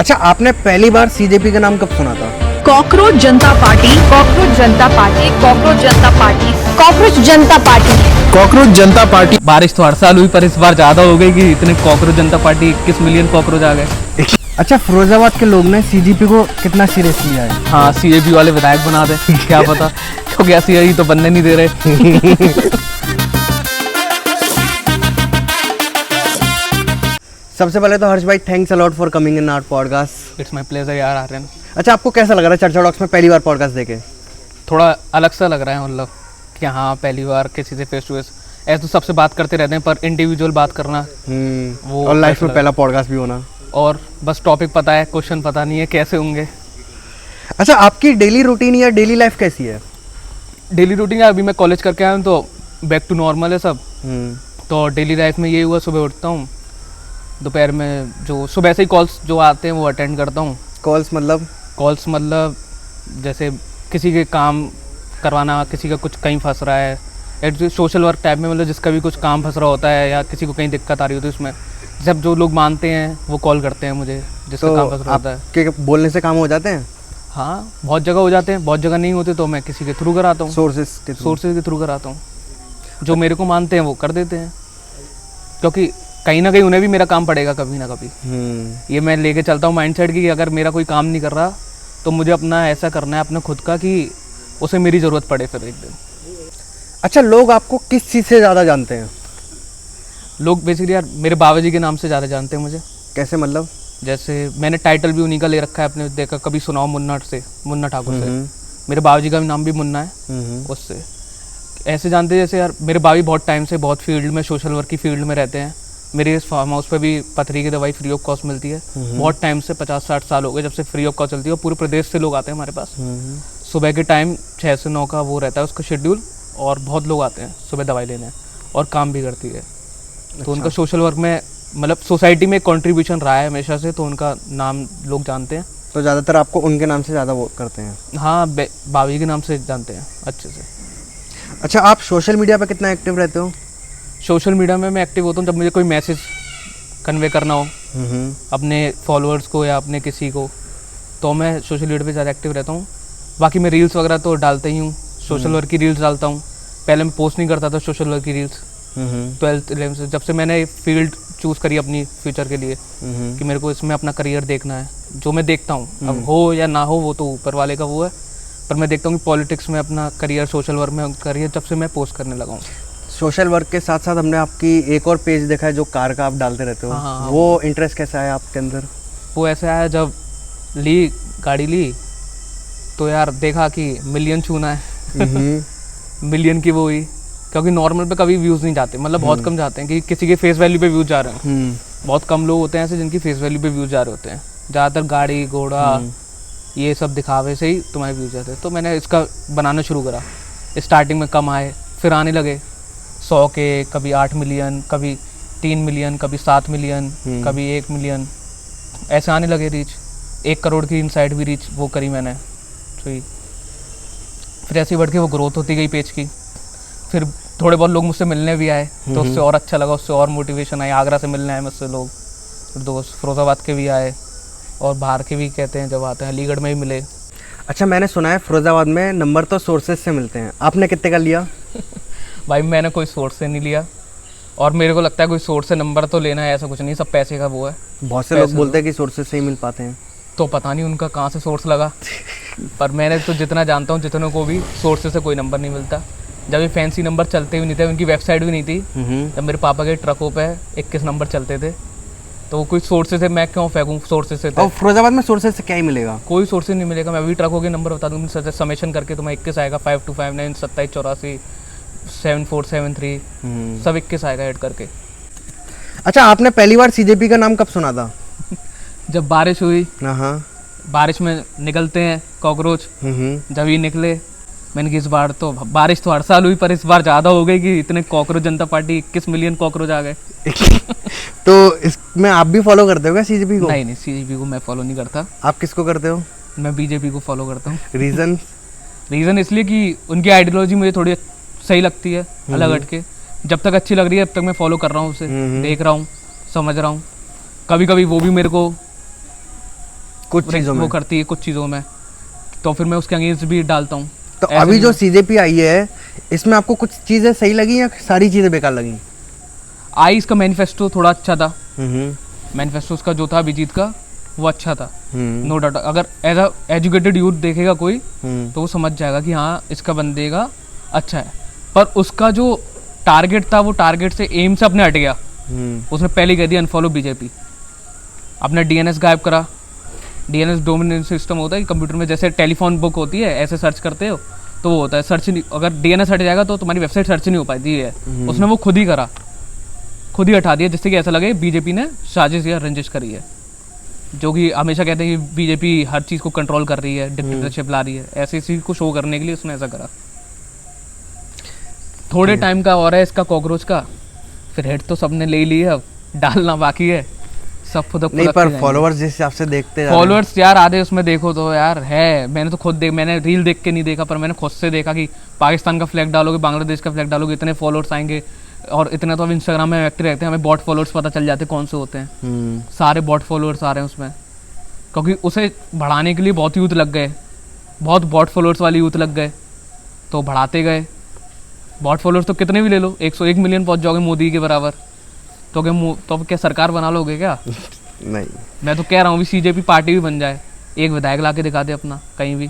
अच्छा, आपने पहली बार सीजेपी का नाम कब सुना था? कॉकरोच जनता पार्टी, कॉकरोच जनता पार्टी, कॉकरोच जनता पार्टी, कॉकरोच जनता पार्टी, कॉकरोच जनता पार्टी। बारिश तो हर साल हुई पर इस बार ज्यादा हो गई कि इतने कॉकरोच जनता पार्टी 21 मिलियन कॉकरोच आ गए। अच्छा, फिरोजाबाद के लोग ने सीजेपी को कितना सीरियस लिया है? हाँ, सीजेपी वाले विधायक बना दे क्या पता, क्योंकि ऐसी यही तो बनने नहीं दे रहे। सबसे पहले तो हर्ष भाई, thanks a lot for coming in our podcast. It's my pleasure यार आर्यन। अच्छा, आपको कैसा लग रहा है चर्चा टॉक्स में पहली बार पॉडकास्ट देके? थोड़ा अलग सा लग रहा है, मतलब कि हाँ पहली बार किसी से फेस टू फेस, ऐसे तो सबसे बात करते रहते हैं पर इंडिविजुअल बात करना वो और लाइफ में पहला पॉडकास्ट भी होना। और बस टॉपिक पता है, क्वेश्चन पता नहीं है कैसे होंगे। अच्छा, आपकी डेली रूटीन या डेली लाइफ कैसी है? डेली रूटीन यार, अभी मैं कॉलेज करके आया हूँ तो बैक टू नॉर्मल है सब। तो डेली लाइफ में यही हुआ, सुबह उठता हूँ, दोपहर में जो सुबह से ही कॉल्स जो आते हैं वो अटेंड करता हूँ। कॉल्स मतलब जैसे किसी के काम करवाना, किसी का कुछ कहीं फंस रहा है, या सोशल वर्क टाइप में, मतलब जिसका भी कुछ काम फंस रहा होता है या किसी को कहीं दिक्कत आ रही होती है उसमें, जब जो लोग मानते हैं वो कॉल करते हैं मुझे, जिसका तो काम फंस रहा होता है। आपके बोलने से काम हो जाते हैं? हाँ, बहुत जगह हो जाते हैं, बहुत जगह नहीं होते तो मैं किसी के थ्रू कराता हूँ, सोर्सेज के थ्रू कराता हूँ। जो मेरे को मानते हैं वो कर देते हैं, क्योंकि कहीं ना कहीं उन्हें भी मेरा काम पड़ेगा कभी ना कभी। ये मैं लेके चलता हूँ माइंडसेट की अगर मेरा कोई काम नहीं कर रहा तो मुझे अपना ऐसा करना है अपने खुद का कि उसे मेरी ज़रूरत पड़े फिर एक दिन। अच्छा, लोग आपको किस चीज़ से ज़्यादा जानते हैं? लोग बेसिकली यार मेरे बाबा जी के नाम से ज़्यादा जानते हैं मुझे। कैसे मतलब? जैसे मैंने टाइटल भी उन्हीं का ले रखा है अपने, देखा कभी सुनाओ मुन्ना ठाकुर से। मेरे बाबा जी का भी नाम भी मुन्ना है, उससे ऐसे जानते हैं। जैसे यार मेरे बाबा बहुत टाइम से बहुत फील्ड में, सोशल वर्क की फील्ड में रहते हैं। मेरे इस फार्म हाउस पे भी पथरी की दवाई फ्री ऑफ कॉस्ट मिलती है। बहुत टाइम से 50-60 साल हो गए जब से फ्री ऑफ कॉस्ट चलती है, और पूरे प्रदेश से लोग आते हैं हमारे पास। सुबह के टाइम 6 से 9 का वो रहता है उसका शेड्यूल, और बहुत लोग आते हैं सुबह दवाई लेने, और काम भी करती है। तो उनका सोशल वर्क में, मतलब सोसाइटी में कंट्रीब्यूशन रहा है हमेशा से, तो उनका नाम लोग जानते हैं। तो ज़्यादातर आपको उनके नाम से ज़्यादा वो करते हैं? हाँ, बाबा जी के नाम से जानते हैं अच्छे से। अच्छा, आप सोशल मीडिया पर कितना एक्टिव रहते हो? सोशल मीडिया में मैं एक्टिव होता हूँ जब मुझे कोई मैसेज कन्वे करना हो अपने फॉलोअर्स को या अपने किसी को, तो मैं सोशल मीडिया पे ज़्यादा एक्टिव रहता हूँ। बाकी मैं रील्स वगैरह तो डालता ही हूँ, सोशल वर्क की रील्स डालता हूँ। पहले मैं पोस्ट नहीं करता था सोशल वर्क की रील्स। 12th-11th से जब से मैंने फील्ड चूज़ करी अपनी फ्यूचर के लिए कि मेरे को इसमें अपना करियर देखना है, जो मैं देखता हूँ, अब हो या ना हो वो तो ऊपर वाले का वो है, पर मैं देखता हूँ कि पॉलिटिक्स में अपना करियर, सोशल वर्क में करियर, जब से मैं पोस्ट करने लगा हूँ। सोशल वर्क के साथ साथ हमने आपकी एक और पेज देखा है जो कार का आप डालते रहते हो। हाँ, वो इंटरेस्ट कैसा है आपके अंदर? वो ऐसा है, जब गाड़ी ली तो यार देखा कि मिलियन छूना है। मिलियन की वो हुई, क्योंकि नॉर्मल पे कभी व्यूज़ नहीं जाते, मतलब बहुत कम जाते हैं कि किसी के फेस वैल्यू पे व्यूज़ जा रहे हैं। बहुत कम लोग होते हैं ऐसे जिनकी फेस वैल्यू पे व्यूज़ जा रहे होते हैं। ज़्यादातर गाड़ी घोड़ा ये सब दिखावे से ही तुम्हारे व्यूज़ जाते हैं। तो मैंने इसका बनाना शुरू करा। स्टार्टिंग में कम आए, फिर आने लगे 100 के, कभी 8 मिलियन, कभी 3 मिलियन, कभी 7 मिलियन, कभी 1 मिलियन, ऐसे आने लगे रीच। 1 करोड़ की इनसाइड भी रीच वो करी मैंने। तो फिर ऐसे ही बढ़ के वो ग्रोथ होती गई पेज की। फिर थोड़े बहुत लोग मुझसे मिलने भी आए तो उससे और अच्छा लगा, उससे और मोटिवेशन आई। आगरा से मिलने आए मुझसे लोग, दोस्त फिरोजाबाद के भी आए, और बाहर के भी कहते हैं जब आते हैं, अलीगढ़ में भी मिले। अच्छा, मैंने सुना है फिरोजाबाद में नंबर तो सोर्सेज से मिलते हैं, आपने कितने का लिया? भाई मैंने कोई सोर्स से नहीं लिया, और मेरे को लगता है कोई सोर्स से नंबर तो लेना है ऐसा कुछ नहीं, सब पैसे का वो है। बहुत से लोग बोलते हैं कि सोर्सेज से ही मिल पाते हैं, तो पता नहीं उनका कहाँ से सोर्स लगा। पर मैंने तो जितना जानता हूँ, जितनों को भी सोर्सेज से कोई नंबर नहीं मिलता। जब ये फैंसी नंबर चलते भी नहीं थे, उनकी वेबसाइट भी नहीं थी, जब मेरे पापा के ट्रकों पे 21 नंबर चलते थे, तो कोई सोर्सेज से मैं क्यों फेंकूँ, सोर्सेज से। और फिरोजाबाद में सोर्सेज से क्या ही मिलेगा? कोई सोर्सेज नहीं मिलेगा। मैं अभी ट्रकों के नंबर बता दूँ, समेशन करके तुम्हें 21 आएगा, 5259 2784 7473 सब 21 आएगा ऐड करके। अच्छा, आपने पहली बार सीजेपी का नाम कब सुना था? जब बारिश हुई, हाँ, बारिश में निकलते हैं कॉकरोच, जब ये निकले, मैंने कि इस बार तो बारिश तो हर साल हुई पर इस बार ज़्यादा हो गई कि इतने कॉकरोच जनता पार्टी 21 मिलियन कॉकरोच आ गए। तो इसमें आप भी फॉलो करते हो क्या सीजेपी को? नहीं, सीजेपी को मैं फॉलो नहीं करता। आप किसको करते हो? मैं बीजेपी को फॉलो करता हूँ। रीज़न इसलिए कि उनकी आइडियोलॉजी मुझे थोड़ी सही लगती है, अलग हटके। जब तक अच्छी लग रही है अब तक मैं फॉलो कर रहा हूँ उसे, देख रहा हूँ, समझ रहा हूँ। कभी कभी वो भी मेरे को कुछ चीज़ों वो में। करती है कुछ चीज़ों में, तो फिर मैं उसके अगेंस्ट भी डालता हूँ। तो ऐसे अभी नहीं- जो सीजेपी आई है इसमें आपको कुछ चीज़ें सही लगी या सारी चीज़ें बेकार लगी? आई इसका मैनिफेस्टो थोड़ा अच्छा था, हम्म मैनिफेस्टो उसका जो था अभिजीत का वो अच्छा था, हम्म नो डाउट। अगर एज अ एजुकेटेड यूथ देखेगा कोई हम्म तो वो समझ जाएगा कि हाँ इसका बंदे का अच्छा है। पर उसका जो टारगेट था वो टारगेट से एम से अपने हट गया। उसने पहले ही कह दिया अनफॉलो बीजेपी, अपना डीएनएस गायब करा। डीएनएस डोमिनेंट सिस्टम होता है कि कंप्यूटर में जैसे टेलीफोन बुक होती है ऐसे सर्च करते हो तो वो होता है सर्च नहीं, अगर डीएनएस हट जाएगा तो तुम्हारी वेबसाइट सर्च नहीं हो पाती है। उसने वो खुद ही करा, खुद ही हटा दिया, जिससे कि ऐसा लगे बीजेपी ने साजिश या रंजिश करी है। जो कि हमेशा कहते हैं कि बीजेपी हर चीज़ को कंट्रोल कर रही है, डिक्टेटरशिप ला रही है, ऐसी चीज़ को शो करने के लिए उसने ऐसा करा। थोड़े टाइम का और है इसका कॉकरोच का, फिर हेड तो सबने ले ही ली है, अब डालना बाकी है। सब खुद नहीं पर फॉलोअर्स जिस हिसाब से देखते जा रहे हैं। फॉलोअर्स यार आधे उसमें देखो तो यार है, मैंने तो खुद मैंने रील देख के नहीं देखा, पर मैंने खुद से देखा कि पाकिस्तान का फ्लैग डालोगे, बांग्लादेश का फ्लैग डालोगे, इतने फॉलोअर्स आएंगे। और इतने तो अब इंस्टाग्राम में एक्टिव रहते हैं, हमें बॉट फॉलोअर्स पता चल जाते हैं कौन से होते हैं। सारे बॉट फॉलोअर्स आ रहे हैं उसमें, क्योंकि उसे बढ़ाने के लिए बहुत यूथ लग गए, बहुत बॉट फॉलोअर्स वाले यूथ लग गए, तो बढ़ाते गए। बॉट फॉलोअर्स तो कितने भी ले लो, 101 मिलियन पहुंच जाओगे मोदी के बराबर, तो क्या सरकार बना लोगे क्या? नहीं मैं तो कह रहा हूँ भी सीजेपी पार्टी भी बन जाए, एक विधायक ला के दिखा दे अपना, कहीं भी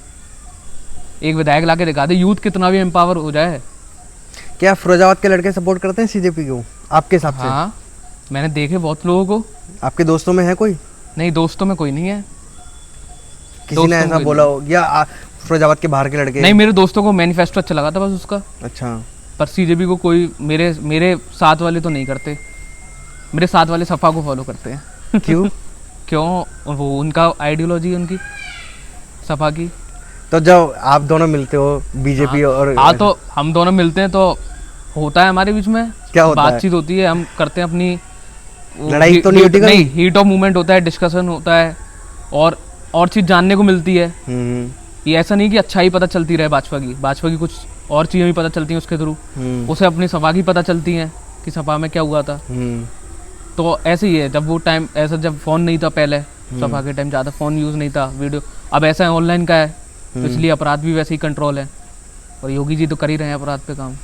एक विधायक ला के दिखा दे, यूथ कितना भी एम्पावर हो जाए। क्या फिरोजाबाद के लड़के सपोर्ट करते हैं सीजेपी को आपके हिसाब से? हाँ मैंने देखे बहुत लोगों को। आपके दोस्तों में है कोई? नहीं दोस्तों में कोई नहीं है। किसी दोस्तों ने में ऐसा कोई बोला हो या फिरोजाबाद के बाहर के लड़के? नहीं, मेरे दोस्तों को मैनिफेस्टो अच्छा लगा था बस उसका, अच्छा पर सीजेपी को कोई मेरे साथ वाले तो नहीं करते। मेरे साथ वाले सपा को फॉलो करते हैं। क्यों? क्यों? वो उनका आइडियोलॉजी है उनकी, सपा की। तो जब आप दोनों मिलते हो बीजेपी और हाँ तो हम दोनों मिलते हैं तो होता है हमारे बीच में क्या होता है? बातचीत होती है, हम करते हैं अपनी लड़ाई तो नहीं होती कभी? नहीं, हीट ऑफ मूवमेंट होता है, डिस्कशन होता है, और चीज़ जानने को मिलती है। ये ऐसा नहीं कि अच्छा ही पता चलती रहे भाजपा की कुछ और चीज़ें भी पता चलती हैं उसके थ्रू। उसे अपनी सपा की पता चलती हैं कि सपा में क्या हुआ था। तो ऐसे ही है, जब वो टाइम ऐसा, जब फ़ोन नहीं था पहले, सपा के टाइम ज़्यादा फ़ोन यूज़ नहीं था, वीडियो अब ऐसा है ऑनलाइन का है, तो इसलिए अपराध भी वैसे ही कंट्रोल है, और योगी जी तो कर ही रहे हैं अपराध पे काम।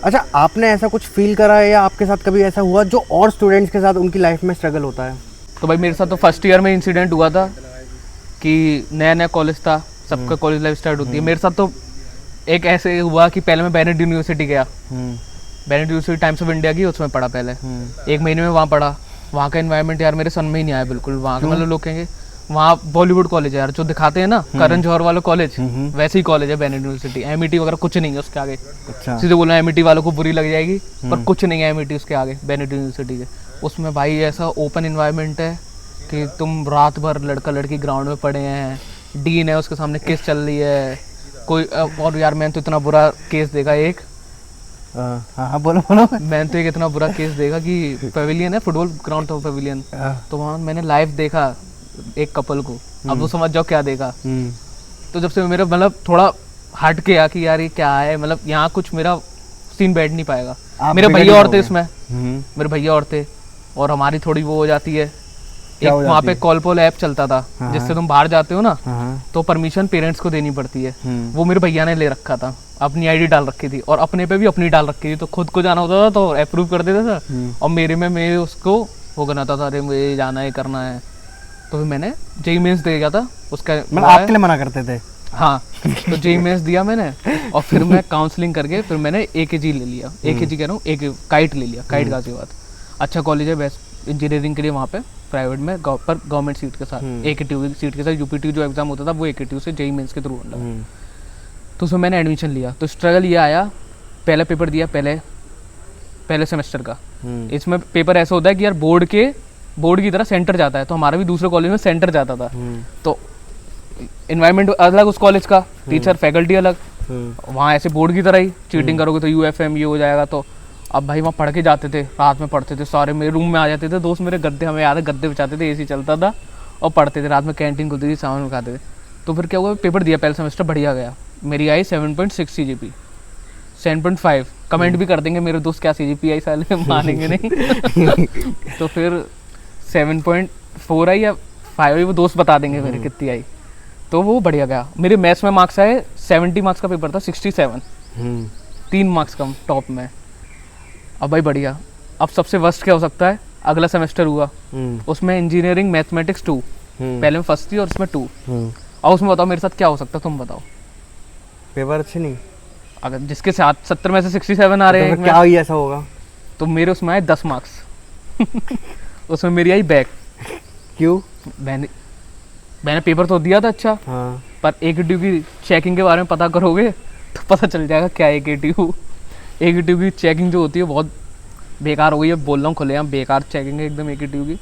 अच्छा, आपने ऐसा कुछ फील करा है या आपके साथ कभी ऐसा हुआ जो और स्टूडेंट्स के साथ उनकी लाइफ में स्ट्रगल होता है? तो भाई मेरे साथ तो फर्स्ट ईयर में इंसिडेंट हुआ था कि नया नया कॉलेज था, सबका कॉलेज लाइफ स्टार्ट होती है। मेरे साथ तो एक ऐसे हुआ कि पहले मैं बेनेट यूनिवर्सिटी गया, Bennett university times of India की, उसमें पढ़ा पहले 1 महीने में वहाँ पढ़ा। वहाँ का एनवायरनमेंट यार मेरे सन में ही नहीं आया बिल्कुल। वहाँ का मतलब लोग कहेंगे वहाँ बॉलीवुड कॉलेज है यार, जो दिखाते हैं ना करण जौहर वाला कॉलेज, वैसे ही कॉलेज है बेनेट यूनिवर्सिटी। एमईटी वगैरह कुछ नहीं है उसके आगे। अच्छा। सीधे बोलना एमईटी वालों को बुरी लग जाएगी, पर कुछ नहीं है एमईटी उसके आगे बेनेट यूनिवर्सिटी के। उसमें भाई ऐसा ओपन इन्वायरमेंट है कि तुम रात भर लड़का लड़की ग्राउंड में पड़े हैं, डीन है उसके सामने केस चल रही है कोई। और यार मैंने तो इतना बुरा केस देखा एक, हाँ बोलो। मैंने तो एक इतना बुरा केस देखा कि पवेलियन है, फुटबॉल ग्राउंड था पवेलियन, तो वहाँ मैंने लाइव देखा एक कपल को। अब वो समझ जाओ क्या देखा। तो जब से मेरा मतलब थोड़ा हट गया कि यार ये क्या है, मतलब यहाँ कुछ मेरा सीन बैठ नहीं पाएगा। मेरे भैया और थे इसमें, मेरे भैया और थे, और हमारी थोड़ी वो हो जाती है। एक वहाँ पे कॉलपोल ऐप चलता था, जिससे तुम बाहर जाते हो ना, तो परमिशन पेरेंट्स को देनी पड़ती है। वो मेरे भैया ने ले रखा था, अपनी आईडी डाल रखी थी, और अपने पे भी अपनी डाल रखी थी, तो खुद को जाना होता था तो अप्रूव कर देता था, और मेरे में मैं उसको वो करना था, अरे मुझे जाना है करना है। तो फिर मैंने जेई मेंस दे गया था उसका, मतलब आपके लिए मना करते थे? हाँ, तो जेई मेंस दिया मैंने, और फिर मैं काउंसलिंग करके फिर मैंने AKG ले लिया। AKG कह रहा हूँ, एक काइट ले लिया, काइट गाजियाबाद। अच्छा कॉलेज है बेस्ट इंजीनियरिंग के लिए वहाँ पे, प्राइवेट में पर गवर्नमेंट सीट के साथ, AKTU सीट के साथ। UPTU जो एग्जाम होता था वो AKTU से जेई मेंस के थ्रू होता था। तो उसमें मैंने एडमिशन लिया। तो स्ट्रगल ये आया, पहला पेपर दिया पहले सेमेस्टर का। इसमें पेपर ऐसा होता है कि यार बोर्ड की तरह सेंटर जाता है, तो हमारा भी दूसरे कॉलेज में सेंटर जाता था। तो इन्वायरमेंट अलग उस कॉलेज का, टीचर फैकल्टी अलग, वहाँ ऐसे बोर्ड की तरह ही चीटिंग करोगे तो UFM ये हो जाएगा। तो अब भाई वहाँ पढ़ के जाते थे, रात में पढ़ते थे सारे, मेरे रूम में आ जाते थे दोस्त मेरे, गद्दे हमें याद है गद्दे बिछाते थे, AC चलता था, और पढ़ते थे। रात में कैंटीन खुलती थी, सामान खाते थे। तो फिर क्या हुआ, पेपर दिया पहला सेमेस्टर, बढ़िया गया। मेरी आई 7.6 CGP, 7.5 कमेंट भी कर देंगे मेरे दोस्त क्या CGP आई साले, मानेंगे नहीं। तो फिर 7.4 आई या 5 वो दोस्त बता देंगे मेरे कितनी आई। तो वो बढ़िया गया। मेरे मैथ्स में मार्क्स आए 70 मार्क्स का पेपर था, 67, 3 मार्क्स कम टॉप में। अब भाई बढ़िया। अब सबसे वर्स्ट क्या हो सकता है, अगला सेमेस्टर हुआ, उसमें इंजीनियरिंग मैथमेटिक्स 2, पहले में फर्स्ट थी और इसमें 2। और उसमें बताओ मेरे साथ क्या हो सकता है, तुम बताओ। पेपर अच्छे नहीं, अगर जिसके साथ 70 में से 67 आ रहे हैं तो क्या ही ऐसा होगा? तो मेरे उसमें आए 10 मार्क्स उसमें मेरी आई बैक। क्यों? मैंने पेपर तो दिया था अच्छा, हाँ। पर AKTU की चेकिंग के बारे में पता करोगे तो पता चल जाएगा क्या है AKTU की चेकिंग जो होती है बहुत बेकार हो गई है, बोल रहा हूँ खुलेआम, बेकार चेकिंग है एकदम AKTU की।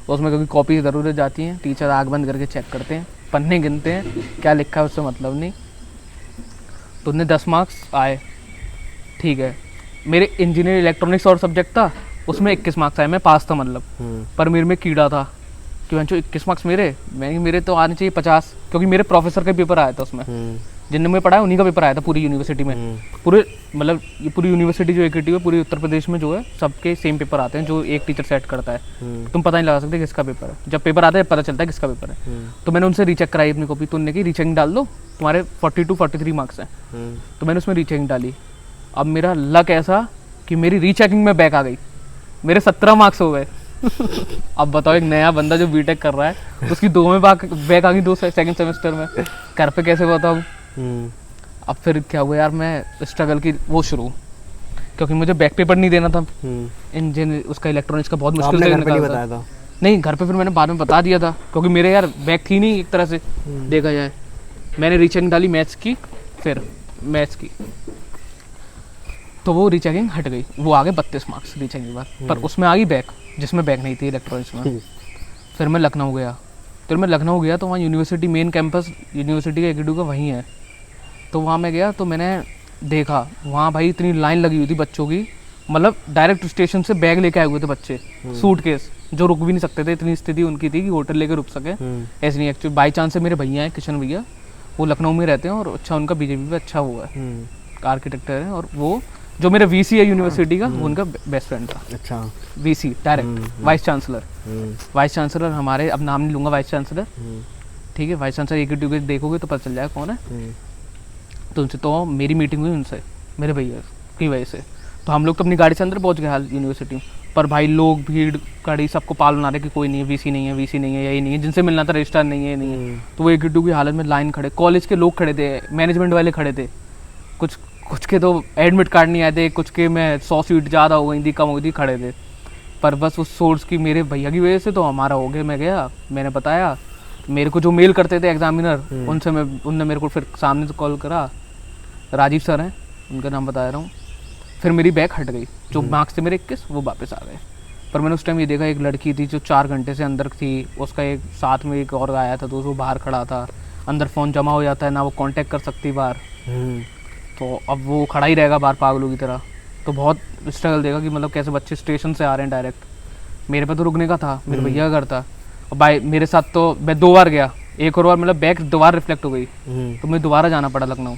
उसमें कभी कॉपी ज़रूर जाती हैं, टीचर आँख बंद करके चेक करते हैं, पन्ने गिनते हैं, क्या लिखा है उससे मतलब नहीं। तो उन्हें 10 मार्क्स आए, ठीक है। मेरे इंजीनियर इलेक्ट्रॉनिक्स और सब्जेक्ट था, उसमें 21 मार्क्स आए, मैं पास था मतलब। पर मेरे में कीड़ा था कि जो 21 मार्क्स मेरे तो आने चाहिए 50, क्योंकि मेरे प्रोफेसर का पेपर आया था उसमें, जिनने मैं पढ़ा है उन्हीं का पेपर आया था पूरी यूनिवर्सिटी में। पूरे मतलब ये पूरी यूनिवर्सिटी जो AKTU है पूरी उत्तर प्रदेश में जो है, सबके सेम पेपर आते हैं जो एक टीचर सेट करता है। तुम पता नहीं लगा सकते किसका पेपर है, जब पेपर आता है पता चलता है किसका पेपर है। तो मैंने उनसे रीचेक कराई अपनी कॉपी, तो उन्होंने की रीचेकिंग डाल दो, तुम्हारे 42 43 मार्क्स हैं। तो मैंने उसमें रीचेकिंग डाली। अब मेरा लक ऐसा कि मेरी रीचेकिंग में बैक आ गई, मेरे 17 मार्क्स हो गए अब बताओ एक नया बंदा जो बीटेक कर रहा है उसकी 2 में बैक आ गई, 2 सेकंड सेमेस्टर में, घर पे कैसे बताऊँ। अब फिर क्या हुआ यार, मैं स्ट्रगल की वो शुरू, क्योंकि मुझे बैक पेपर नहीं देना था इंजीनियर उसका, इलेक्ट्रॉनिक्स का बहुत मुश्किल से घर पे नहीं बताया था? नहीं, घर पे फिर मैंने बाद में बता दिया था, क्योंकि मेरे यार बैक थी नहीं एक तरह से देखा जाए। मैंने रीचेकिंग डाली मैथ्स की, फिर मैथ्स की, तो वो रीचेकिंग हट गई, वो आ गए 32 मार्क्स रीचेकिंग के बाद। पर उसमें आ गई बैक, जिसमें बैक नहीं थी इलेक्ट्रॉनिक्स में। फिर मैं लखनऊ गया, तो वहाँ यूनिवर्सिटी मेन कैंपस यूनिवर्सिटी का AKTU का वहीं है। तो वहाँ मैं गया तो मैंने देखा वहाँ भाई इतनी लाइन लगी हुई थी बच्चों की, मतलब डायरेक्ट स्टेशन से बैग लेके आए हुए थे बच्चे, सूटकेस, जो रुक भी नहीं सकते थे, इतनी स्थिति उनकी थी कि होटल लेके रुक सके ऐसे नहीं। एक्चुअली बाई चांस से मेरे भैया हैं किशन भैया, वो लखनऊ में रहते हैं और अच्छा उनका BJP पे अच्छा हुआ है, आर्किटेक्टर है। और वो जो मेरा VC है यूनिवर्सिटी का, वो उनका बेस्ट फ्रेंड था। अच्छा, VC डायरेक्ट वाइस चांसलर हमारे, अब नाम नहीं लूँगा, वाइस चांसलर, ठीक है। वाइस चांसलर AKTU के देखोगे तो पता चल जाएगा कौन है। तो उनसे तो मेरी मीटिंग हुई उनसे, मेरे भैया की वजह से। तो हम लोग तो अपनी गाड़ी से अंदर पहुंच गए हाल यूनिवर्सिटी में, पर भाई लोग भीड़ गाड़ी सबको पाल बना रहे कि कोई नहीं है, VC नहीं है, यही नहीं है, जिनसे मिलना था रजिस्ट्रार नहीं है, नहीं है। तो वो AKTU की हालत में लाइन खड़े, कॉलेज के लोग खड़े थे, मैनेजमेंट वाले खड़े थे, कुछ के तो एडमिट कार्ड नहीं आए थे, कुछ के में 100 सीट ज़्यादा हो गई थी, कम हो गई थी, खड़े थे। पर बस उस सोर्स की मेरे भैया की वजह से तो हमारा हो गया। मैं गया, मैंने बताया, मेरे को जो मेल करते थे एग्जामिनर, उनने मेरे को फिर सामने से कॉल करा, राजीव सर हैं, उनका नाम बता रहा हूँ। फिर मेरी बैक हट गई, जो मार्क्स थे मेरे 21 वो वापस आ गए। पर मैंने उस टाइम ये देखा, एक लड़की थी जो 4 घंटे से अंदर थी, उसका एक साथ में एक और आया था, तो वो बाहर खड़ा था, अंदर फ़ोन जमा हो जाता है ना, वो कांटेक्ट कर सकती बाहर, तो अब वो खड़ा ही रहेगा बाहर पागलों की तरह। तो बहुत स्ट्रगल देखा कि मतलब कैसे बच्चे स्टेशन से आ रहे हैं डायरेक्ट। मेरे पे तो रुकने का था, मेरे भैया का घर था, और भाई मेरे साथ तो मैं 2 बार गया, एक और बार मतलब बैक दोबारा रिफ्लेक्ट हो गई, तो मुझे दोबारा जाना पड़ा लखनऊ।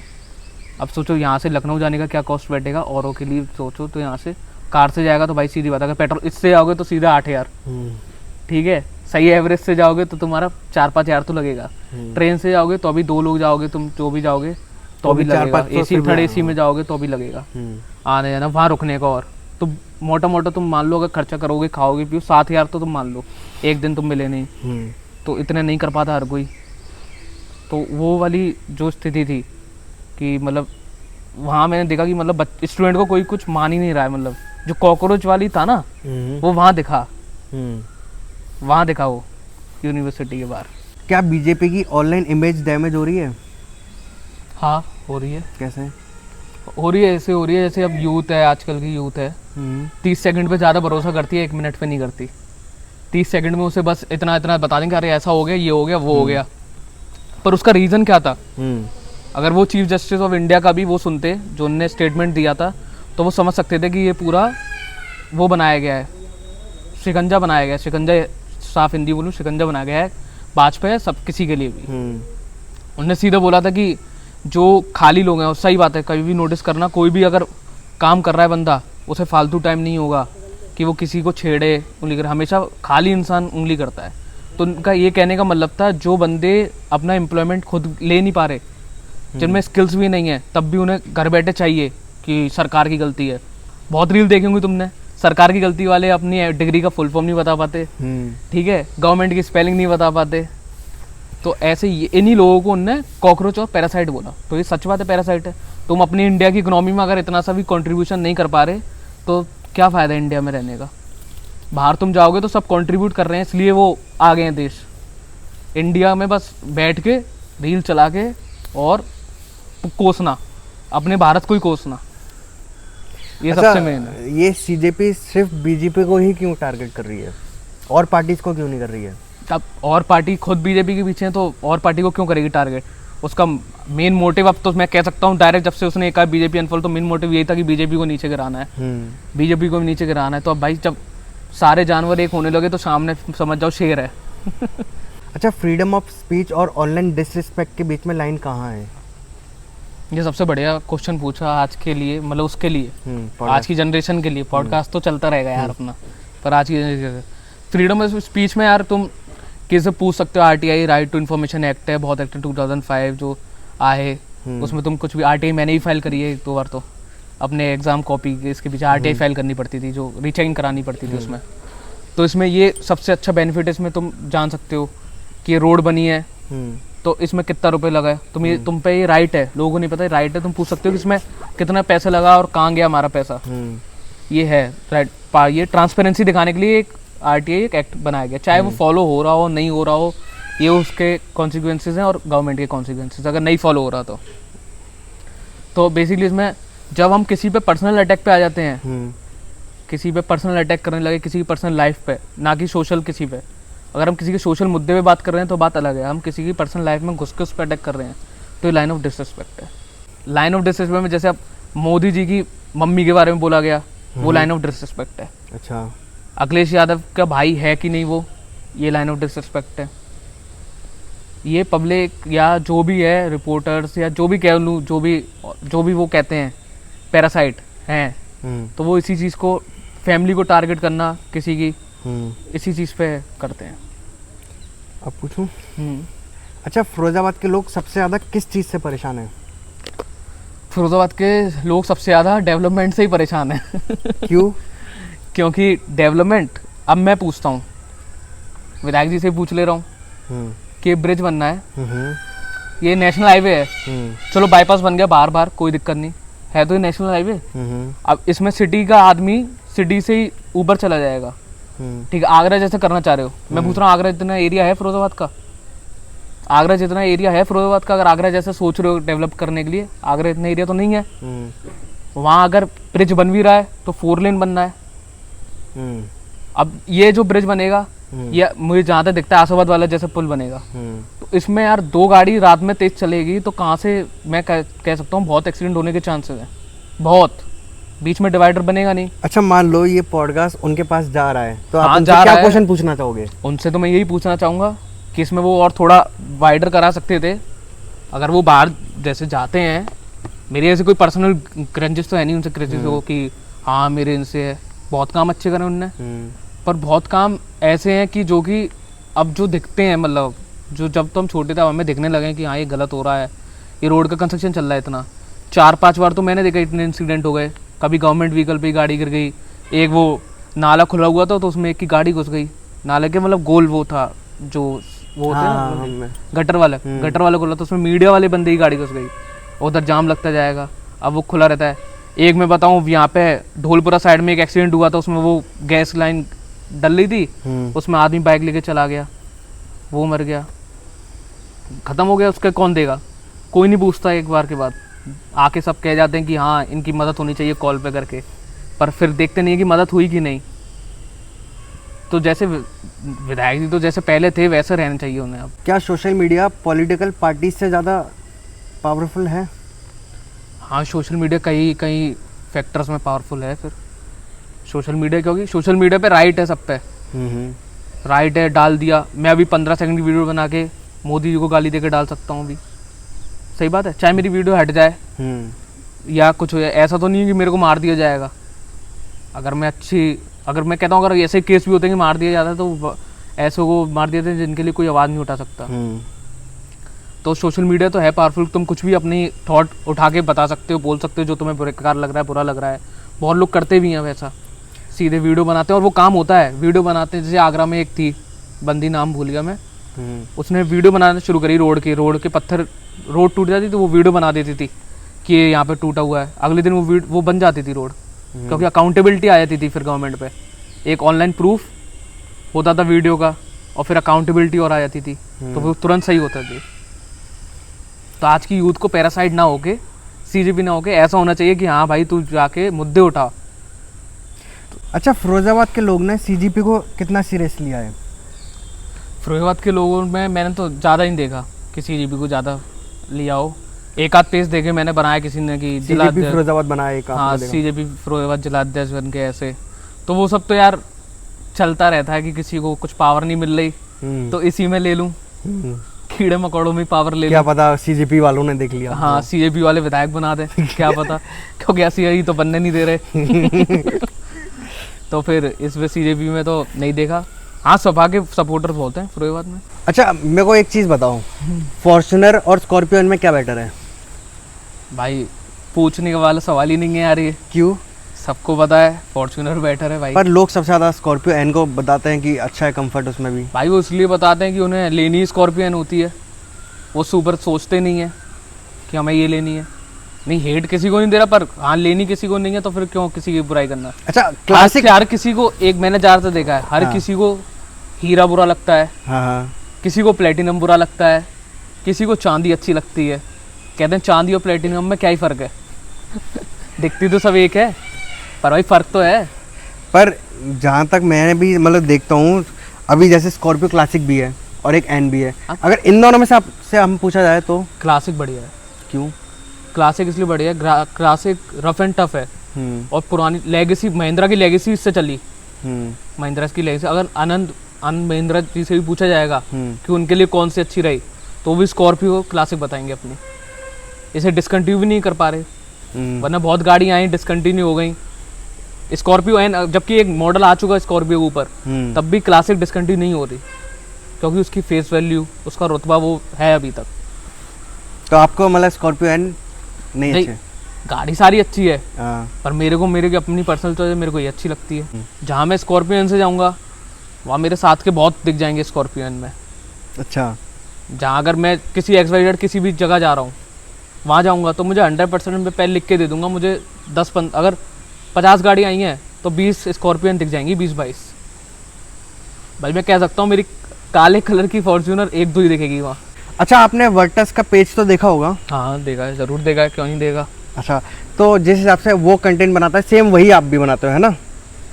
अब सोचो यहाँ से लखनऊ जाने का क्या कॉस्ट बैठेगा, औरों के लिए सोचो, तो यहाँ से कार से जाएगा तो भाई सीधी बात है, अगर पेट्रोल इससे जाओगे तो सीधा 8000, ठीक है, सही एवरेज से जाओगे तो तुम्हारा 4-5 हज़ार तो लगेगा। ट्रेन से जाओगे तो अभी 2 लोग जाओगे, तुम जो भी जाओगे तो भी लगेगा, AC थर्ड AC में जाओगे तो भी लगेगा आने जाना, वहाँ रुकने का। और तो मोटा तुम मान लो अगर खर्चा करोगे, खाओगे पियो, 7,000 तो तुम मान लो, एक दिन तुम मिले नहीं, तो इतने नहीं कर पाता हर कोई। तो वो वाली जो स्थिति थी कि मतलब वहाँ मैंने देखा कि मतलब स्टूडेंट को कोई कुछ मान ही नहीं रहा है, मतलब जो कॉकरोच वाली था ना वो वहाँ दिखा, वो यूनिवर्सिटी के बाहर। क्या BJP की ऑनलाइन इमेज डैमेज हो रही है? हाँ हो रही है। कैसे हो रही है? ऐसे हो रही है जैसे अब यूथ है, आजकल की यूथ है, 30 सेकंड पे ज़्यादा भरोसा करती है, 1 मिनट पे नहीं करती। 30 सेकंड में उसे बस इतना बता देंगे, अरे ऐसा हो गया, ये हो गया, वो हो गया, पर उसका रीज़न क्या था? अगर वो चीफ जस्टिस ऑफ इंडिया का भी वो सुनते, जो उनने स्टेटमेंट दिया था, तो वो समझ सकते थे कि ये पूरा वो बनाया गया है, शिकंजा बनाया गया है, शिकंजा, साफ हिंदी बोलूँ, शिकंजा बनाया गया है वाजपेयी सब किसी के लिए भी। उनने सीधा बोला था कि जो खाली लोग हैं, और सही बात है, कभी भी नोटिस करना, कोई भी अगर काम कर रहा है बंदा, उसे फालतू टाइम नहीं होगा कि वो किसी को छेड़े, उंगली करे, हमेशा खाली इंसान उंगली करता है। तो उनका ये कहने का मतलब था जो बंदे अपना एम्प्लॉयमेंट खुद ले नहीं पा रहे, जिनमें स्किल्स भी नहीं है, तब भी उन्हें घर बैठे चाहिए कि सरकार की गलती है। बहुत रील देखी होंगी तुमने, सरकार की गलती वाले अपनी डिग्री का फुल फॉर्म नहीं बता पाते, ठीक है, गवर्नमेंट की स्पेलिंग नहीं बता पाते। तो ऐसे इन्हीं लोगों को उनने कॉकरोच और पैरासाइट बोला। तो ये सच बात है, पैरासाइट है। तुम अपनी इंडिया की इकोनॉमी में अगर इतना सा भी कंट्रीब्यूशन नहीं कर पा रहे तो क्या फ़ायदा है इंडिया में रहने का। बाहर तुम जाओगे तो सब कंट्रीब्यूट कर रहे हैं, इसलिए वो आ गए हैं देश। इंडिया में बस बैठ के रील चला के और कोसना, अपने भारत को ही कोसना, ये सबसे मेन है। ये सीजेपी सिर्फ बीजेपी को ही क्यों टारगेट कर रही है, और पार्टीज को क्यों नहीं कर रही है? अब और पार्टी खुद बीजेपी के पीछे है तो और पार्टी को क्यों करेगी टारगेट? उसका मेन मोटिव, अब तो मैं कह सकता हूँ डायरेक्ट, जब से उसने कहा बीजेपी अनफॉलो, तो मेन मोटिव यही था कि बीजेपी को नीचे गिराना है, बीजेपी को नीचे गिराना है। तो अब भाई जब सारे जानवर एक होने लगे तो सामने समझ जाओ शेर है। अच्छा, फ्रीडम ऑफ स्पीच और ऑनलाइन डिसरिस्पेक्ट के बीच में लाइन कहाँ है? ये सबसे बढ़िया क्वेश्चन पूछा आज के लिए, मतलब उसके लिए, आज की जनरेशन के लिए। पॉडकास्ट तो चलता रहेगा यार अपना, पर आज की फ्रीडम ऑफ स्पीच में यार तुम किससे पूछ सकते हो? RTI, right to information act है, बहुत एक्ट 2005 जो आए, उसमें तुम कुछ भी, आरटीआई मैंने ही फाइल करी है 1-2 बार, तो अपने एग्जाम कॉपी इसके पीछे आरटीआई फाइल करनी पड़ती थी, जो रिचेकिंग करानी पड़ती थी उसमें। तो इसमें ये सबसे अच्छा बेनिफिट, इसमें तुम जान सकते हो कि ये रोड बनी है तो इसमें कितना रुपए लगा है, तुम पे ये राइट है, लोगों को नहीं पता राइट है, तुम पूछ सकते हो कि इसमें कितना पैसा लगा और कहाँ गया हमारा पैसा। ये है राइट, ये ट्रांसपेरेंसी दिखाने के लिए एक आरटीआई एक एक्ट बनाया गया, चाहे वो फॉलो हो रहा हो नहीं हो रहा हो, ये उसके कॉन्सिक्वेंसेज हैं और गवर्नमेंट के कॉन्सिक्वेंसेज अगर नहीं फॉलो हो रहा तो बेसिकली इसमें जब हम किसी पे पर्सनल अटैक पे आ जाते हैं, किसी पे पर्सनल अटैक करने लगे, किसी की पर्सनल लाइफ पे, ना कि सोशल किसी पे, अगर हम किसी के सोशल मुद्दे पे बात कर रहे हैं तो बात अलग है, हम किसी की पर्सनल लाइफ में घुस के उस पर अटैक कर रहे हैं तो ये लाइन ऑफ डिसरिस्पेक्ट है। लाइन ऑफ डिसरिस्पेक्ट में जैसे अब मोदी जी की मम्मी के बारे में बोला गया, वो लाइन ऑफ डिसरिस्पेक्ट है। अच्छा, अखिलेश यादव का भाई है कि नहीं वो, ये लाइन ऑफ डिसरिस्पेक्ट है। ये पब्लिक या जो भी है, रिपोर्टर्स या जो भी कह लूँ, जो भी वो कहते हैं पैरासाइट हैं, तो वो इसी चीज़ को, फैमिली को टारगेट करना किसी की, इसी चीज़ पे करते हैं। अब पूछूं? अच्छा, फिरोजाबाद के लोग सबसे ज़्यादा किस चीज़ से परेशान हैं? फिरोजाबाद के लोग सबसे ज़्यादा डेवलपमेंट से ही परेशान हैं। क्यों? क्योंकि डेवलपमेंट, अब मैं पूछता हूँ, विधायक जी से पूछ ले रहा हूँ कि ब्रिज बनना है, ये नेशनल हाईवे है, चलो बाईपास बन गया बार कोई दिक्कत नहीं है, तो ये नेशनल हाईवे। अब इसमें सिटी का आदमी सिटी से ही ऊपर चला जाएगा, ठीक है, आगरा जैसे करना चाह रहे हो, मैं पूछ रहा हूँ आगरा जितना एरिया है फिरोजाबाद का, आगरा जितना एरिया है फिरोजाबाद का, अगर आगरा जैसे सोच रहे हो डेवलप करने के लिए, आगरा इतना एरिया तो नहीं है। वहाँ अगर ब्रिज बन भी रहा है तो 4 लेन बनना है। अब ये जो ब्रिज बनेगा, ये मुझे जहाँ तक दिखता है आसाबाद वाला जैसे पुल बनेगा, तो इसमें यार 2 गाड़ी रात में तेज चलेगी तो कहाँ से, मैं कह सकता हूँ बहुत एक्सीडेंट होने के चांसेस हैं, बहुत। बीच में डिवाइडर बनेगा नहीं। अच्छा, मान लो ये पॉडकास्ट उनके पास जा रहा है, तो आप हाँ, उनसे जा क्या रहा है। क्वेश्चन पूछना चाहोगे? उनसे तो मैं यही पूछना चाहूँगा कि इसमें वो और थोड़ा वाइडर करा सकते थे। अगर वो बाहर जैसे जाते हैं, मेरी ऐसे कोई पर्सनल ग्रंजिश तो है नहीं उनसे, क्रिटिस हो कि हाँ मेरे इनसे है, बहुत काम अच्छे करे उनने, पर बहुत काम ऐसे हैं कि जो कि अब जो दिखते हैं, मतलब जो जब तो हम छोटे थे हमें दिखने लगे कि हाँ ये गलत हो रहा है, ये रोड का कंस्ट्रक्शन चल रहा है इतना। 4-5 बार तो मैंने देखा इतने इंसिडेंट हो गए, कभी गवर्नमेंट व्हीकल पे गाड़ी गिर गई, एक वो नाला खुला हुआ था तो उसमें एक की गाड़ी घुस गई, नाले के मतलब गोल वो था जो वो होते हैं ना गटर वाला खुला, तो उसमें मीडिया वाले बंदे की गाड़ी घुस गई, उधर जाम लगता जाएगा, अब वो खुला रहता है। एक मैं बताऊँ, यहाँ पे ढोलपुरा साइड में एक एक्सीडेंट हुआ था, उसमें वो गैस लाइन डल रही थी, उसमें आदमी बाइक लेके चला गया, वो मर गया, खत्म हो गया, उसका कौन देगा? कोई नहीं पूछता। एक बार के बाद आके सब कह जाते हैं कि हाँ इनकी मदद होनी चाहिए कॉल पे करके, पर फिर देखते नहीं है कि मदद हुई कि नहीं। तो जैसे विधायक जी तो जैसे पहले थे वैसे रहना चाहिए उन्हें। अब क्या सोशल मीडिया पॉलिटिकल पार्टी से ज़्यादा पावरफुल है? हाँ, सोशल मीडिया कई फैक्टर्स में पावरफुल है। फिर सोशल मीडिया, क्योंकि सोशल मीडिया पे राइट है, सब पे राइट है, डाल दिया। मैं अभी 15 सेकंड की वीडियो बना के मोदी जी को गाली देकर डाल सकता हूँ अभी, सही बात है, चाहे मेरी वीडियो हट जाए या कुछ हो जाए, ऐसा तो नहीं है कि मेरे को मार दिया जाएगा। अगर मैं कहता हूँ अगर ऐसे केस भी होते हैं कि मार दिया जाता है, तो ऐसों को मार दिए थे जिनके लिए कोई आवाज़ नहीं उठा सकता। हम्म। तो सोशल मीडिया तो है पावरफुल, तुम कुछ भी अपनी थॉट उठा के बता सकते हो, बोल सकते हो जो तुम्हें बेकार लग रहा है, बुरा लग रहा है। बहुत लोग करते भी हैं वैसा, सीधे वीडियो बनाते हैं और वो काम होता है। वीडियो बनाते हैं, जैसे आगरा में एक थी बंदी, नाम भूल गया मैं, उसने वीडियो बनाना शुरू करी रोड के पत्थर, रोड टूट जाती तो वो वीडियो बना देती थी कि ये यहाँ पे टूटा हुआ है, अगले दिन वो बन जाती थी रोड, क्योंकि अकाउंटेबिलिटी आ जाती थी फिर गवर्नमेंट पे। एक ऑनलाइन प्रूफ होता था वीडियो का और फिर अकाउंटेबिलिटी और आ जाती थी, तो वो तुरंत सही होता थी। तो आज की यूथ को पैरासाइट ना होके, सीजीपी ना होके, ऐसा होना चाहिए कि हाँ भाई तू जाके मुद्दे उठा। अच्छा, फिरोजाबाद के लोग ने सीजीपी को कितना सीरियस लिया है? फिरोजाबाद के लोगों में मैंने तो ज़्यादा नहीं देखा कि सीजीपी को ज़्यादा लिया हो। एक आध पेज देखे मैंने, बनाया किसी ने कि सीजीपी फिरोजाबाद बनाया एक, हाँ सीजीपी फिरोजाबााद जिलाध्यक्ष बन के ऐसे, तो वो सब तो यार चलता रहता है कि किसी को कुछ पावर नहीं मिल रही तो इसी में ले लूँ, कीड़े मकोड़ों में पावर ले लूँ। क्या पता सीजीपी वालों ने देख लिया, हाँ सीजेपी वाले विधायक बना दे क्या पता, क्योंकि ऐसी ही तो बनने नहीं दे रहे तो फिर इसमें सीजेपी में तो नहीं देखा। हाँ सपा के सपोर्टर्स बोलते हैं फिरोजाबाद में। अच्छा मेरे को एक चीज़ बताओ, फॉर्च्यूनर और स्कॉर्पियन में क्या बेटर है? भाई पूछने का वाला सवाल ही नहीं है यार, ये क्यों? सबको पता है फॉर्च्यूनर बेटर है भाई। पर लोग सबसे ज़्यादा स्कॉर्पियो एन को बताते हैं कि अच्छा है, कंफर्ट उसमें भी। भाई वो इसलिए बताते हैं कि उन्हें लेनी ही स्कॉर्पियन होती है, वो सुपर सोचते नहीं है कि हमें ये लेनी है। नहीं हेट किसी को नहीं दे रहा, पर हाँ लेनी किसी को नहीं है तो फिर क्यों किसी की बुराई करना। अच्छा क्लासिक हर किसी को, एक मैंने ज़्यादातर देखा है, हर किसी को हीरा बुरा लगता है, हाँ, किसी को प्लेटिनम बुरा लगता है, किसी को चांदी अच्छी लगती है। कहते हैं चांदी और प्लेटिनम में क्या ही फ़र्क है दिखती तो सब एक है, पर भाई फ़र्क तो है। पर जहाँ तक मैंने भी मतलब देखता हूँ, अभी जैसे स्कॉर्पियो क्लासिक भी है और एक एन भी है, अगर इन दोनों में से आपसे हम पूछा जाए तो क्लासिक बढ़िया है। क्यों? क्लासिक इसलिए बढ़िया है, क्लासिक रफ एंड टफ है और पुरानी लेगेसी, महिंद्रा की लेगेसी इससे चली। महिंद्रा की लेगेसी अगर आनंद महिंद्रा जी से भी पूछा जाएगा कि उनके लिए कौन सी अच्छी रही, तो भी स्कॉर्पियो क्लासिक बताएंगे अपनी। इसे डिसकंटिन्यू भी नहीं कर पा रहे, वरना बहुत गाड़ियाँ आई डिसकंटिन्यू हो गई। स्कॉर्पियो एन जबकि एक मॉडल आ चुका है स्कॉर्पियो के ऊपर, तब भी क्लासिक डिसकंटिन्यू नहीं हो रही, क्योंकि उसकी फेस वैल्यू, उसका रुतबा वो है अभी तक। तो आपको मतलब स्कॉर्पियो एन नहीं अच्छे? गाड़ी सारी अच्छी है, पर मेरे की अपनी पर्सनल चॉइस है, मेरे को ये अच्छी लगती है। जहाँ मैं स्कॉर्पियो एन से जाऊँगा वहाँ मेरे साथ के बहुत दिख जाएंगे स्कॉर्पियो एन में। अच्छा, जहाँ अगर मैं किसी XYZ किसी भी जगह जा रहा हूँ, वहाँ जाऊँगा तो मुझे 100% में पहले लिख के दे दूँगा, मुझे 10-15 अगर 50 गाड़ी आई हैं तो 20 स्कॉर्पियन दिख जाएंगी, 20-22। भाई मैं कह सकता हूँ मेरी काले कलर की फॉर्च्यूनर 1-2 ही दिखेगी वहाँ। अच्छा आपने वर्टस का पेज तो देखा होगा? हाँ देखा है, ज़रूर देखा है, क्यों नहीं देखा। अच्छा, तो जिस हिसाब से वो कंटेंट बनाता है सेम वही आप भी बनाते हो है ना?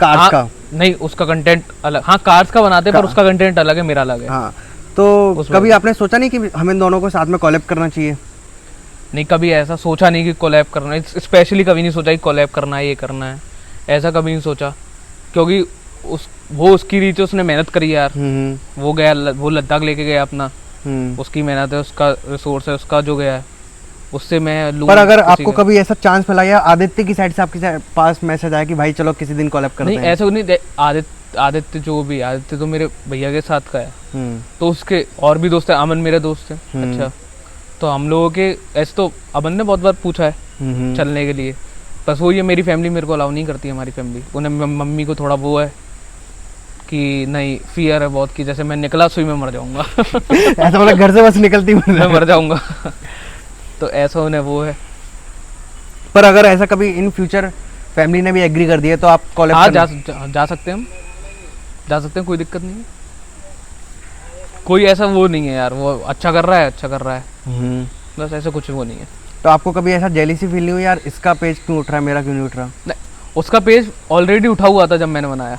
कार्स का नहीं, उसका कंटेंट अलग। हाँ कार्स का बनाते हैं, पर उसका कंटेंट अलग है, मेरा अलग है। हाँ, तो कभी आपने सोचा नहीं कि हमें दोनों को साथ में कोलैब करना चाहिए? नहीं, कभी ऐसा सोचा नहीं कि कोलैब करना है, स्पेशली कभी नहीं सोचा कि कोलैब करना है, ये करना है, ऐसा कभी नहीं सोचा। क्योंकि वो उसकी रीच है, उसने मेहनत करी यार, वो गया, वो लद्दाख लेके गया अपना, उसकी मेहनत है, उसका रिसोर्स है, उसका जो गया है, उससे मैं लूँ। पर अगर आपको कभी ऐसा चांस मिला या आदित्य की साइड से आपके पास मैसेज आया कि भाई चलो किसी दिन कोलैब करते हैं? नहीं ऐसा नहीं, आदित्य जो भी, आदित्य तो मेरे भैया के साथ का है, तो उसके और भी दोस्त है, अमन मेरे दोस्त है। अच्छा, तो हम लोगों के ऐसे तो अमन ने बहुत बार पूछा है चलने के लिए, बस वो ये मेरी फैमिली मेरे को अलाउ नहीं करती है। हमारी फैमिली, उन्हें मम्मी को थोड़ा वो है कि नहीं, फियर है बहुत कि जैसे मैं निकला सुई में मर जाऊंगा ऐसा मतलब घर से बस निकलती मैं मर जाऊंगा तो ऐसा उन्हें वो है। पर अगर ऐसा कभी इन फ्यूचर फैमिली ने भी एग्री कर दिया तो आप कॉलेज? हाँ जा सकते हैं, हम जा सकते हैं, कोई दिक्कत नहीं है। कोई ऐसा वो नहीं है यार, वो अच्छा कर रहा है, अच्छा कर रहा है, बस ऐसा कुछ वो नहीं है। तो आपको कभी ऐसा जेलिसी फील नहीं हुई यार इसका पेज क्यों उठ रहा है, मेरा क्यों नहीं उठ रहा? नहीं, उसका पेज ऑलरेडी उठा हुआ था जब मैंने बनाया।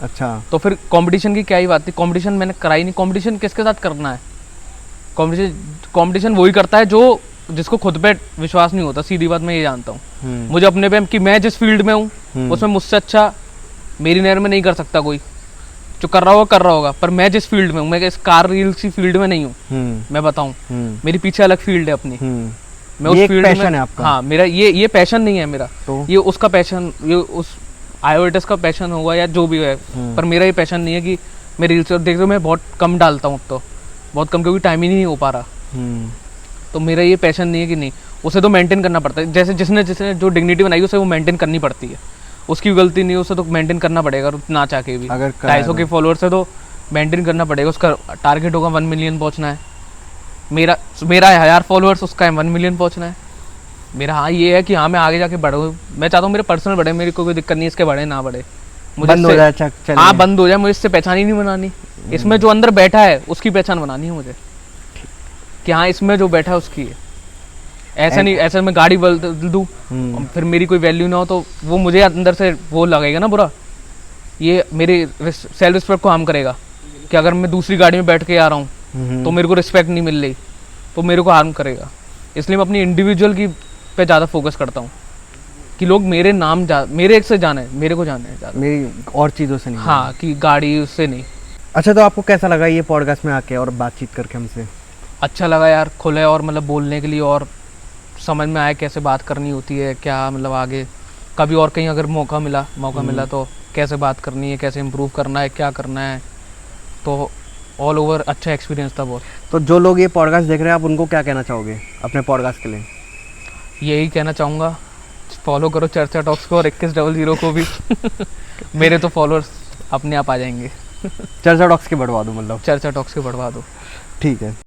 अच्छा, तो फिर कंपटीशन की क्या ही बात थी, कंपटीशन मैंने कराई नहीं। कंपटीशन किसके साथ करना है? कंपटीशन वही करता है जो जिसको खुद पे विश्वास नहीं होता, सीधी बात मैं ये जानता हूँ। मुझे अपने पे कि मैं जिस फील्ड में हूँ उसमें मुझसे अच्छा मेरी नहर में नहीं कर सकता कोई, जो कर रहा होगा, पर मैं जिस फील्ड में हूँ, मैं इस कार रील की फील्ड में नहीं हूँ, मैं बताऊँ, मेरी पीछे अलग फील्ड है अपनी, मैं उस फील्ड में। है आपका? हाँ, मेरा ये पैशन नहीं है मेरा, तो? ये उसका पैशन, ये उस IOTS का पैशन होगा या जो भी है, पर मेरा ये पैशन नहीं है कि मैं रील्स देख रहा हूँ, मैं बहुत कम डालता हूँ अब तो, बहुत कम, क्योंकि टाइम ही नहीं हो पा रहा। तो मेरा ये पैशन नहीं है कि नहीं, उसे तो मेंटेन करना पड़ता है। जैसे जिसने जिसने जो डिग्निटी बनाई उसे वो मेंटेन करनी पड़ती है, उसकी भी गलती नहीं है, उसे तो मेंटेन करना पड़ेगा ना चाह के भी। अगर 250 के फॉलोअर्स है तो मेंटेन करना पड़ेगा, उसका टारगेट होगा 1 मिलियन पहुंचना है। मेरा मेरा है 1000 फॉलोअर्स, उसका है 1 मिलियन पहुंचना है। मेरा हाँ ये है कि हाँ मैं आगे जाके बढ़ूँ, मैं चाहता हूँ मेरे पर्सनल बढ़े, मेरी कोई दिक्कत नहीं इसके बढ़े ना बढ़े, मुझे बंद हो इससे- जाए चल हाँ बंद हो जाए, मुझे इससे पहचान ही नहीं बनानी। इसमें जो अंदर बैठा है उसकी पहचान बनानी है मुझे, कि हाँ इसमें जो बैठा है उसकी है। ऐसा नहीं, ऐसा मैं गाड़ी बदल दूँ फिर मेरी कोई वैल्यू ना हो तो वो मुझे अंदर से वो लगेगा ना बुरा, ये मेरे सेल्फ रिस्पेक्ट को हार्म करेगा। कि अगर मैं दूसरी गाड़ी में बैठ के आ रहा हूँ तो मेरे को रिस्पेक्ट नहीं मिल रही, तो मेरे को हार्म करेगा। इसलिए मैं अपनी इंडिविजुअल की पे ज़्यादा फोकस करता हूँ कि लोग मेरे नाम मेरे से जाने, मेरे को जाने ज़्यादा, मेरी और चीज़ों से नहीं। हाँ कि गाड़ी उससे नहीं। अच्छा, तो आपको कैसा लगा ये पॉडकास्ट में आके और बातचीत करके हमसे? अच्छा लगा यार, खुले और मतलब बोलने के लिए, और समझ में आया कैसे बात करनी होती है, क्या मतलब आगे कभी और कहीं अगर मौका मिला तो कैसे बात करनी है, कैसे इम्प्रूव करना है, क्या करना है। तो ऑल ओवर अच्छा एक्सपीरियंस था बहुत। तो जो लोग ये पॉडकास्ट देख रहे हैं, आप उनको क्या कहना चाहोगे अपने पॉडकास्ट के लिए? यही कहना चाहूँगा, फॉलो करो चर्चा टॉक्स को और 2100 को भी मेरे तो फॉलोअर्स अपने आप आ जाएंगे। चर्चा टॉक्स के बढ़वा दो, मतलब चर्चा टॉक्स के बढ़वा दो। ठीक है।